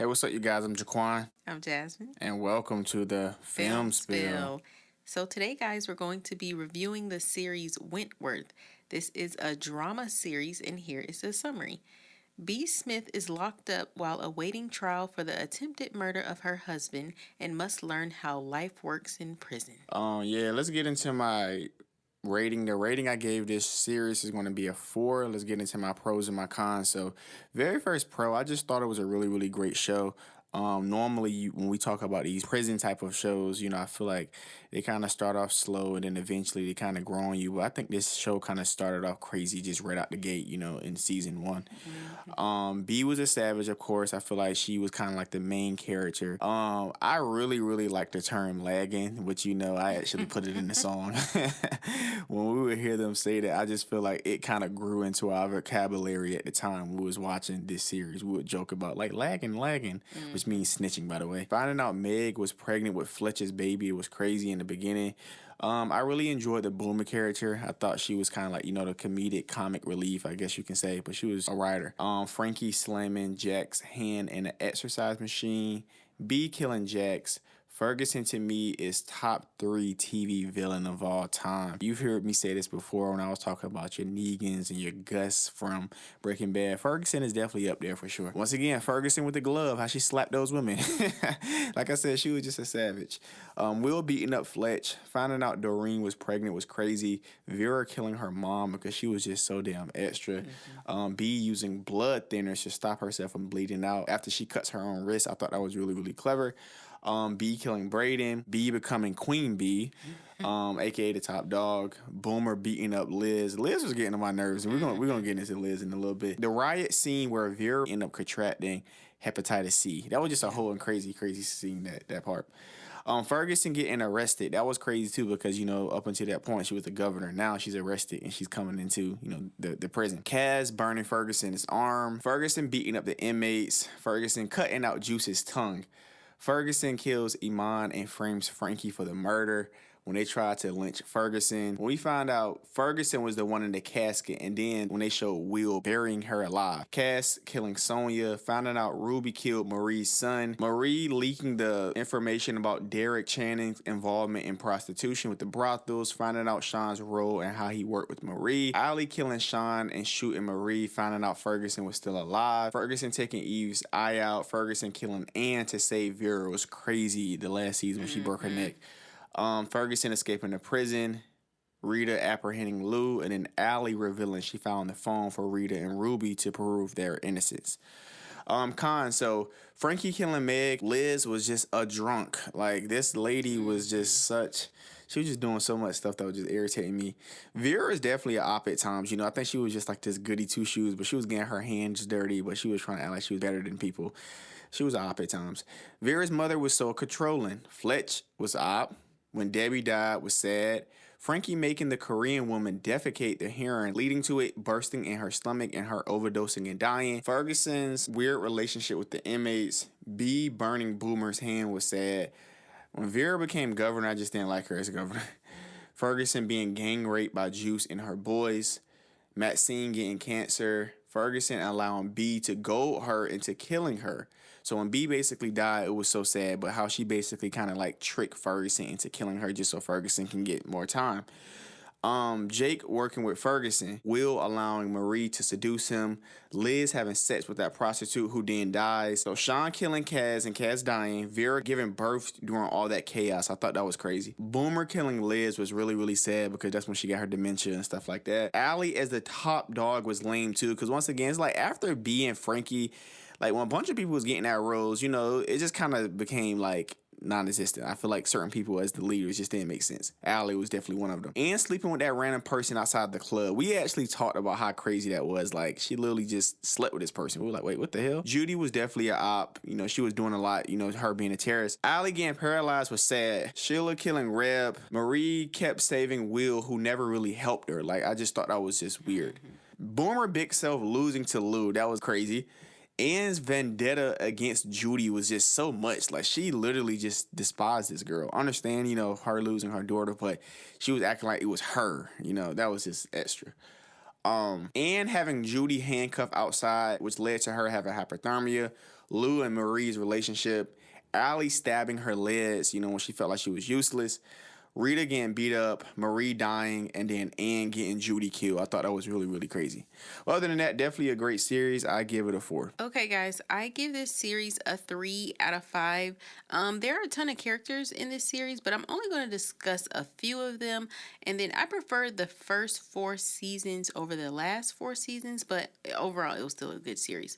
Hey, what's up, you guys? I'm Jaquan, I'm Jasmine. and welcome to the Film Spill. So, today, guys, we're going to be reviewing the series Wentworth. This is a drama series, and here is the summary. B. Smith is locked up while awaiting trial for the attempted murder of her husband and must learn how life works in prison. Yeah, let's get into my rating. The rating I gave this series is going to be a 4. Let's get into my pros and my cons. So, very first pro, I just thought it was a really, really great show. Normally, when we talk about these prison type of shows, I feel like they kind of start off slow and then eventually they kind of grow on you. But I think this show kind of started off crazy just right out the gate, in season 1. B was a savage, of course. I feel like she was kind of like the main character. I really, really like the term lagging, which I actually put it in the song. When we would hear them say that, I just feel like it kind of grew into our vocabulary at the time we was watching this series. We would joke about like lagging, which means snitching, by the way. Finding out Meg was pregnant with Fletcher's baby, it was crazy in the beginning. I really enjoyed the Boomer character. I thought she was kind of like, the comedic comic relief, I guess you can say, but she was a writer. Frankie slamming Jack's hand in an exercise machine. B killing Jax. Ferguson to me is top 3 TV villain of all time. You've heard me say this before when I was talking about your Negans and your Gus from Breaking Bad. Ferguson is definitely up there for sure. Once again, Ferguson with the glove, how she slapped those women. Like I said, she was just a savage. Will beating up Fletch. Finding out Doreen was pregnant was crazy. Vera killing her mom because she was just so damn extra. B using blood thinners to stop herself from bleeding out after she cuts her own wrist. I thought that was really, really clever. B killing Braden, B becoming Queen B, aka the top dog. Boomer beating up Liz. Liz was getting on my nerves, and we're gonna get into Liz in a little bit. The riot scene where Vera ended up contracting hepatitis C. That was just a whole and crazy scene, that part. Ferguson getting arrested. That was crazy too because, up until that point, she was the governor. Now she's arrested and she's coming into, the prison. Kaz burning Ferguson's arm. Ferguson beating up the inmates. Ferguson cutting out Juice's tongue. Ferguson kills Iman and frames Frankie for the murder when they tried to lynch Ferguson. When we found out Ferguson was the one in the casket, and then when they showed Will burying her alive. Cass killing Sonia, finding out Ruby killed Marie's son. Marie leaking the information about Derek Channing's involvement in prostitution with the brothels, finding out Sean's role and how he worked with Marie. Allie killing Sean and shooting Marie, finding out Ferguson was still alive. Ferguson taking Eve's eye out. Ferguson killing Anne to save Vera was crazy the last season when she broke her neck. Ferguson escaping the prison, Rita apprehending Lou, and then Allie revealing she found the phone for Rita and Ruby to prove their innocence. So Frankie killing Meg, Liz was just a drunk. Like, this lady was just she was just doing so much stuff that was just irritating me. Vera is definitely an op at times. I think she was just like this goody two shoes, but she was getting her hands dirty, but she was trying to act like she was better than people. She was an op at times. Vera's mother was so controlling. Fletch was op. When Debbie died was sad. Frankie making the Korean woman defecate the heron, leading to it bursting in her stomach and her overdosing and dying. Ferguson's weird relationship with the inmates. B burning Boomer's hand was sad. When Vera became governor, I just didn't like her as governor. Ferguson being gang raped by Juice and her boys. Maxine getting cancer. Ferguson allowing B to goad her into killing her. So when B basically died, it was so sad, but how she basically kind of like tricked Ferguson into killing her just so Ferguson can get more time. Jake working with Ferguson, Will allowing Marie to seduce him, Liz having sex with that prostitute who then dies. So Sean killing Kaz and Kaz dying, Vera giving birth during all that chaos. I thought that was crazy. Boomer killing Liz was really, really sad because that's when she got her dementia and stuff like that. Allie as the top dog was lame too because once again, it's like after B and Frankie, like when a bunch of people was getting that roles, it just kind of became like non-existent. I feel like certain people as the leaders just didn't make sense. Allie was definitely one of them. And sleeping with that random person outside the club. We actually talked about how crazy that was. Like, she literally just slept with this person. We were like, wait, what the hell? Judy was definitely a op. She was doing a lot, her being a terrorist. Allie getting paralyzed was sad. Sheila killing Reb. Marie kept saving Will, who never really helped her. Like, I just thought that was just weird. Boomer Big Self losing to Lou. That was crazy. Anne's vendetta against Judy was just so much. Like, she literally just despised this girl. I understand, her losing her daughter, but she was acting like it was her. That was just extra. And having Judy handcuffed outside, which led to her having hypothermia, Lou and Marie's relationship, Allie stabbing her legs, when she felt like she was useless, Rita getting beat up, Marie dying, and then Anne getting Judy killed. I thought that was really, really crazy. Other than that, definitely a great series. I give it a 4. Okay, guys, I give this series a 3 out of 5. There are a ton of characters in this series, but I'm only going to discuss a few of them. And then I prefer the first 4 seasons over the last 4 seasons, but overall, it was still a good series.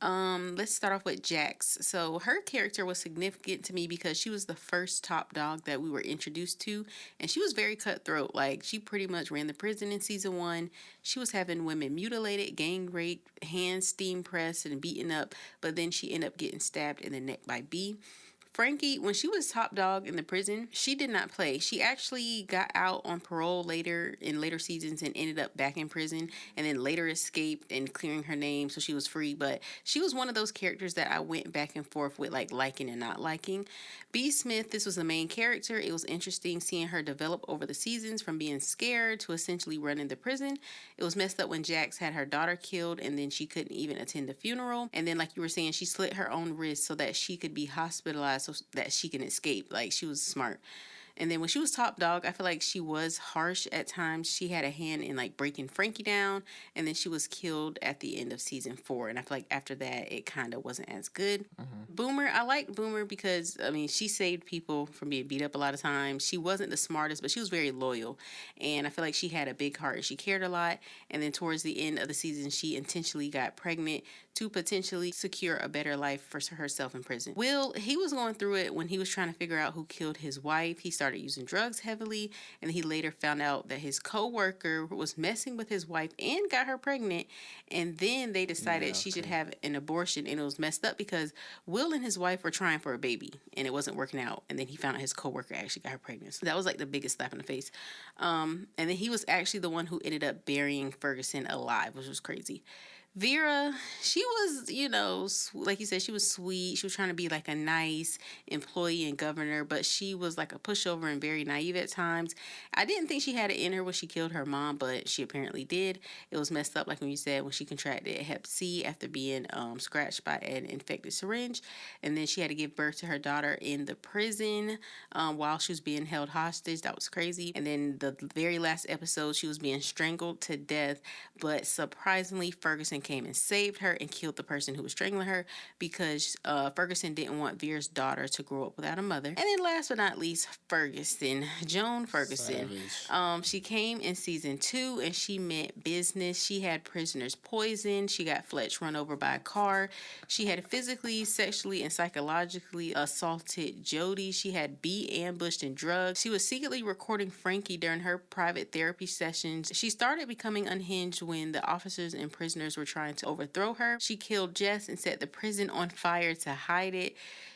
Let's start off with Jax. So her character was significant to me because she was the first top dog that we were introduced to, and she was very cutthroat. Like, she pretty much ran the prison in season 1. She was having women mutilated, gang raped, hands steam pressed, and beaten up, but then she ended up getting stabbed in the neck by B. Frankie, when she was top dog in the prison, she did not play. She actually got out on parole later in later seasons and ended up back in prison, and then later escaped and clearing her name, so she was free. But she was one of those characters that I went back and forth with, like liking and not liking. B. Smith, this was the main character. It was interesting seeing her develop over the seasons from being scared to essentially running the prison. It was messed up when Jax had her daughter killed and then she couldn't even attend the funeral. And then, like you were saying, she slit her own wrist so that she could be hospitalized so that she can escape. Like, she was smart. And then when she was top dog, I feel like she was harsh at times. She had a hand in like breaking Frankie down, and then she was killed at the end of season 4. And I feel like after that, it kind of wasn't as good. Boomer, I liked Boomer because, I mean, she saved people from being beat up a lot of times. She wasn't the smartest, but she was very loyal. And I feel like she had a big heart and she cared a lot. And then towards the end of the season, she intentionally got pregnant to potentially secure a better life for herself in prison. Will, he was going through it when he was trying to figure out who killed his wife. He started using drugs heavily, and he later found out that his co-worker was messing with his wife and got her pregnant, and then they decided she should have an abortion, and it was messed up because Will and his wife were trying for a baby, and it wasn't working out, and then he found out his co-worker actually got her pregnant. So that was like the biggest slap in the face. And then he was actually the one who ended up burying Ferguson alive, which was crazy. Vera, she was, like you said, she was sweet. She was trying to be like a nice employee and governor, but she was like a pushover and very naive at times. I didn't think she had it in her when she killed her mom, but she apparently did. It was messed up, like when you said, when she contracted Hep C after being scratched by an infected syringe. And then she had to give birth to her daughter in the prison while she was being held hostage. That was crazy. And then the very last episode, she was being strangled to death, but surprisingly, Ferguson came and saved her and killed the person who was strangling her because Ferguson didn't want Vera's daughter to grow up without a mother. And then last but not least, Ferguson, Joan Ferguson. She came in season 2 and she meant business. She had prisoners poisoned. She got Fletch run over by a car. She had physically, sexually, and psychologically assaulted Jody. She had B ambushed and drugged. She was secretly recording Frankie during her private therapy sessions. She started becoming unhinged when the officers and prisoners were trying to overthrow her. She killed Jess and set the prison on fire to hide it.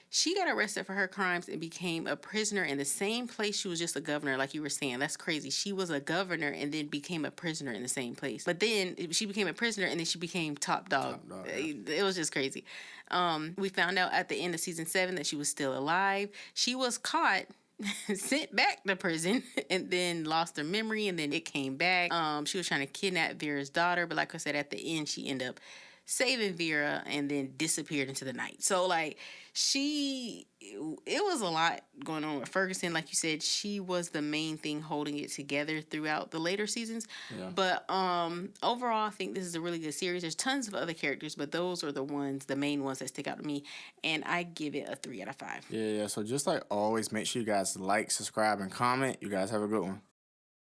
She got arrested for her crimes and became a prisoner in the same place she was just a governor, like you were saying. That's crazy. She was a governor and then became a prisoner in the same place. But then she became a prisoner and then she became top dog. It was just crazy. We found out at the end of season 7 that she was still alive. She was caught, sent back to prison, and then lost her memory, and then it came back. She was trying to kidnap Vera's daughter, but like I said, at the end, she ended up saving Vera and then disappeared into the night. So, like, it was a lot going on with Ferguson. Like you said, she was the main thing holding it together throughout the later seasons. Yeah. But overall, I think this is a really good series. There's tons of other characters, but those are the main ones that stick out to me. And I give it a 3 out of 5. Yeah. So just like always, make sure you guys like, subscribe, and comment. You guys have a good one.